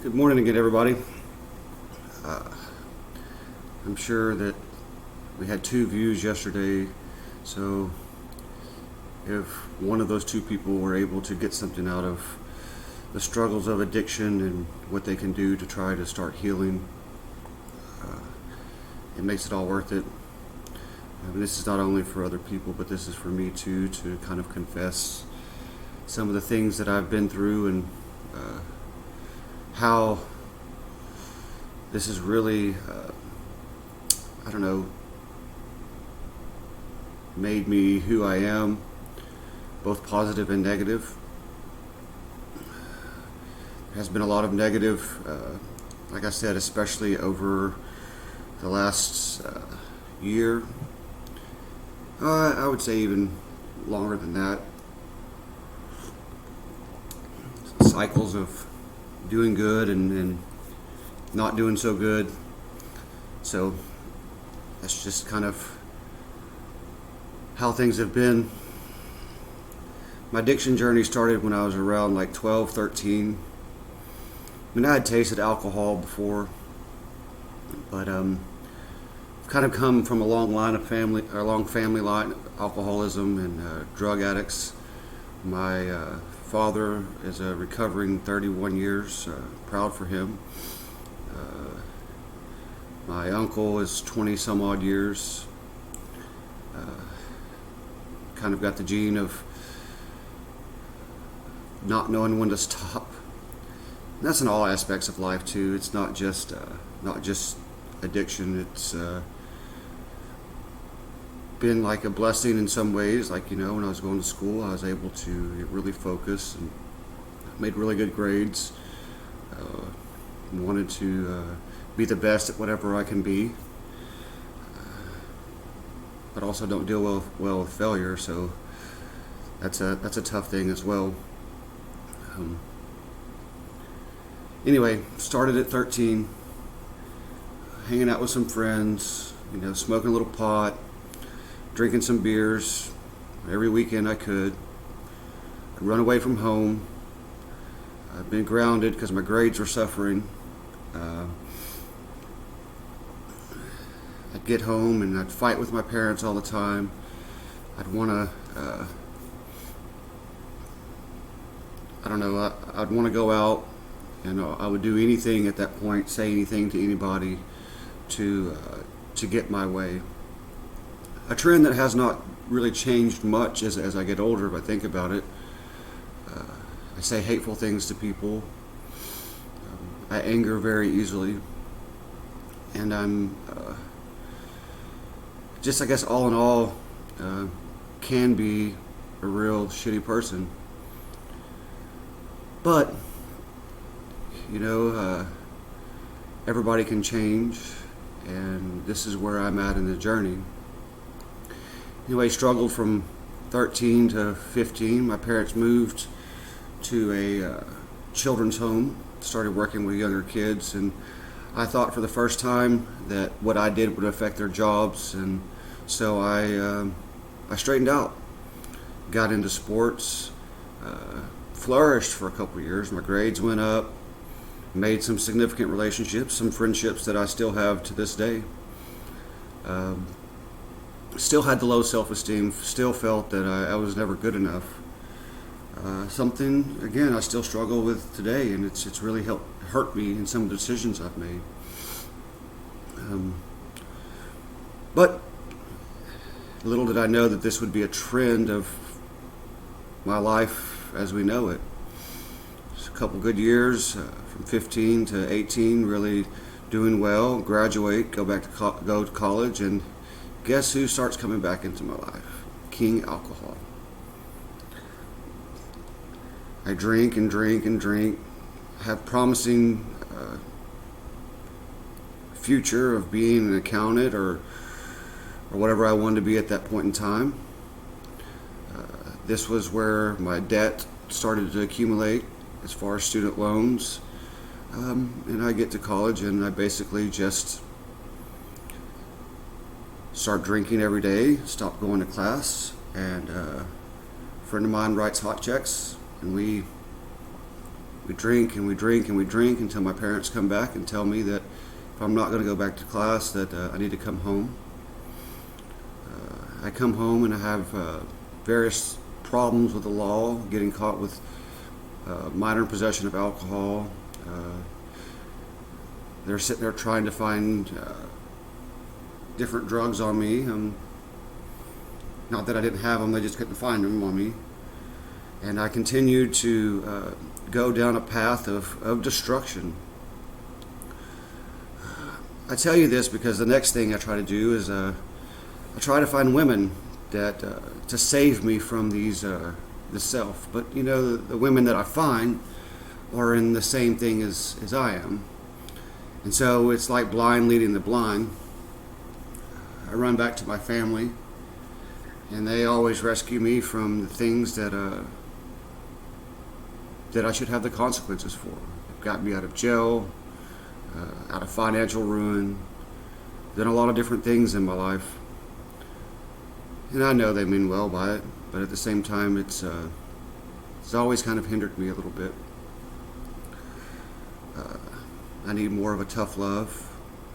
Good morning again, everybody. Uh, I'm sure that we had 2 views yesterday, so if one of those two people were able to get something out of the struggles of addiction and what they can do to try to start healing, uh, it makes it all worth it. This is not only for other people, but this is for me too, to kind of confess some of the things that I've been through and how this is really, I don't know, made me who I am, both positive and negative. There has been a lot of negative, like I said, especially over the last year. I would say even longer than that. Cycles of doing good and not doing so good. So that's just kind of how things have been. My addiction journey started when I was around like 12, 13. I mean, I had tasted alcohol before, but I've kind of come from a long family line of alcoholism and drug addicts. My father is a recovering 31 years, proud for him. My uncle is 20 some odd years. Kind of got the gene of not knowing when to stop. And that's in all aspects of life too. It's not just addiction. It's been like a blessing in some ways. Like, when I was going to school, I was able to get really focused and made really good grades. Wanted to be the best at whatever I can be, but also don't deal well with failure. So that's a tough thing as well. Anyway, started at 13, hanging out with some friends, smoking a little pot, drinking some beers every weekend I could. I'd run away from home. I've been grounded because my grades were suffering. I'd get home and I'd fight with my parents all the time. I'd want to, I'd want to go out, and I would do anything at that point, say anything to anybody to get my way. A trend that has not really changed much as I get older, if I think about it. I say hateful things to people. I anger very easily, and I'm just, I guess, all in all, can be a real shitty person. But everybody can change, and this is where I'm at in the journey. Anyway, struggled from 13 to 15. My parents moved to a children's home, started working with younger kids, and I thought for the first time that what I did would affect their jobs, and so I straightened out, got into sports, flourished for a couple of years. My grades went up, made some significant relationships, some friendships that I still have to this day. Still had the low self-esteem, still felt that I was never good enough. Something, again, I still struggle with today, and it's really hurt me in some of the decisions I've made. But little did I know that this would be a trend of my life as we know it. Just a couple good years, from 15 to 18, really doing well, graduate, go to college, and guess who starts coming back into my life? King Alcohol. I drink and drink and drink, have promising future of being an accountant or whatever I wanted to be at that point in time. This was where my debt started to accumulate as far as student loans. And I get to college and I basically just start drinking every day, stop going to class, and a friend of mine writes hot checks, and we We drink and we drink and we drink until my parents come back and tell me that if I'm not going to go back to class, that I need to come home. I come home and I have various problems with the law, getting caught with minor possession of alcohol. They're sitting there trying to find different drugs on me. Not that I didn't have them, they just couldn't find them on me. And I continued to go down a path of destruction. I tell you this because the next thing I try to do is I try to find women that to save me from these the self. But you know, the women that I find are in the same thing as I am. And so it's like blind leading the blind. I run back to my family, and they always rescue me from the things that I should have the consequences for. They've got me out of jail, out of financial ruin, done a lot of different things in my life. And I know they mean well by it, but at the same time, it's always kind of hindered me a little bit. I need more of a tough love.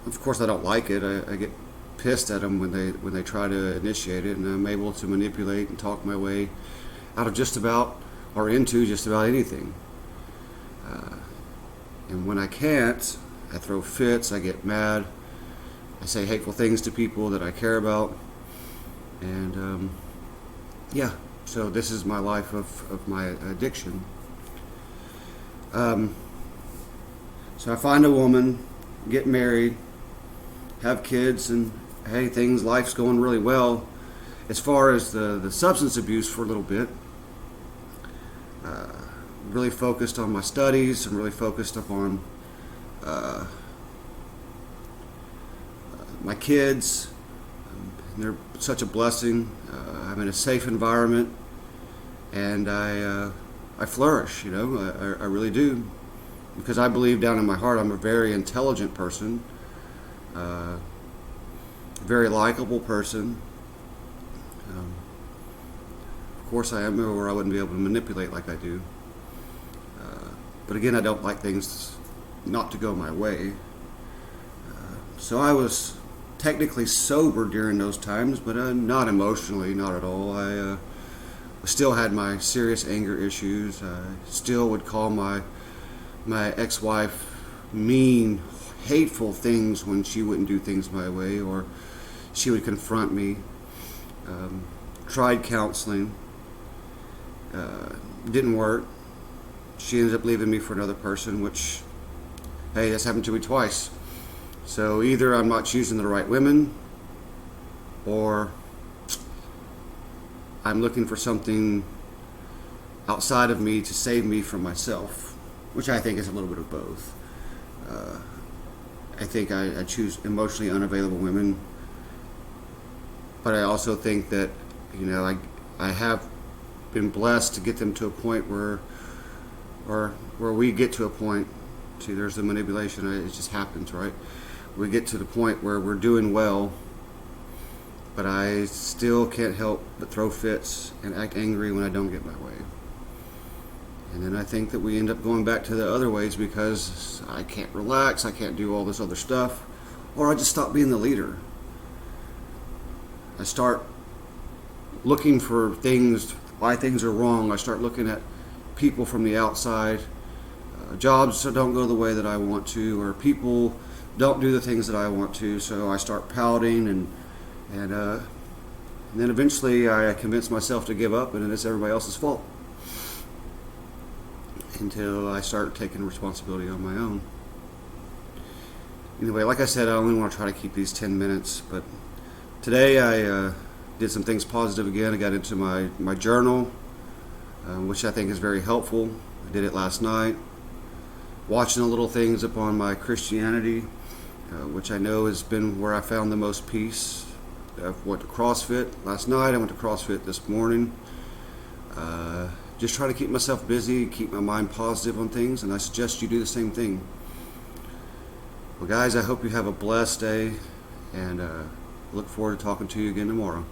Of course, I don't like it. I get pissed at them when they try to initiate it, and I'm able to manipulate and talk my way out of just about or into just about anything. And when I can't, I throw fits. I get mad. I say hateful things to people that I care about. And yeah, so this is my life of my addiction. So I find a woman, get married, have kids, and hey, life's going really well. As far as the substance abuse for a little bit, really focused on my studies and really focused upon my kids. And they're such a blessing. I'm in a safe environment, and I flourish. You know, I really do, because I believe down in my heart I'm a very intelligent person, very likable person. Of course, I am, or I wouldn't be able to manipulate like I do. But again, I don't like things not to go my way. So I was technically sober during those times, but not emotionally, not at all. I still had my serious anger issues. I still would call my ex-wife mean, hateful things when she wouldn't do things my way, or she would confront me. Tried counseling. Didn't work. She ended up leaving me for another person, which, hey, that's happened to me twice. So either I'm not choosing the right women, or I'm looking for something outside of me to save me from myself, which I think is a little bit of both. I think I choose emotionally unavailable women, but I also think that, you know, I have been blessed to get them to a point where we get to a point. See, there's the manipulation. It just happens, right? We get to the point where we're doing well, but I still can't help but throw fits and act angry when I don't get my way. And then I think that we end up going back to the other ways because I can't relax, I can't do all this other stuff, or I just stop being the leader. I start looking for things, why things are wrong. I start looking at people from the outside, jobs that don't go the way that I want to, or people don't do the things that I want to, so I start pouting, and then eventually I convince myself to give up, and then it's everybody else's fault, until I start taking responsibility on my own. Anyway, like I said, I only want to try to keep these 10 minutes, but today I did some things positive again. I got into my journal, which I think is very helpful. I did it last night. Watching the little things upon my Christianity, which I know has been where I found the most peace. I went to CrossFit last night. I went to CrossFit this morning. Just try to keep myself busy, keep my mind positive on things, and I suggest you do the same thing. Well, guys, I hope you have a blessed day, and look forward to talking to you again tomorrow.